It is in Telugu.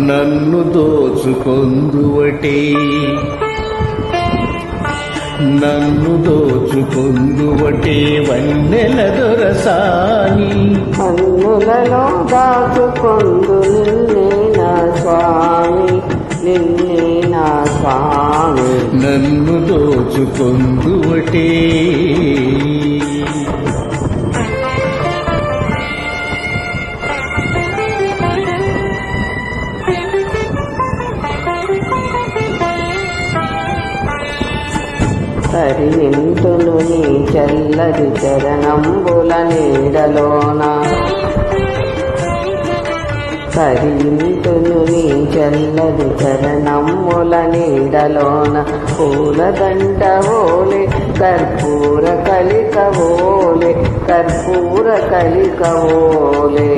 నన్ను దోచుకొందువటే నన్ను దోచుకొందువటే వన్నెల దొరసాని కన్నులలో దాచుకొందు నిన్నే నా స్వామి నిన్నే నా స్వామి నన్ను దోచుకొందువటే తరింతును నీ చల్లది చరణంబుల నీడలోన తరింతును నీ చల్లది చరణంబుల నీడలోన పూలదండ ఓలే కర్పూర కలిక ఓలే కర్పూర కలిక ఓలే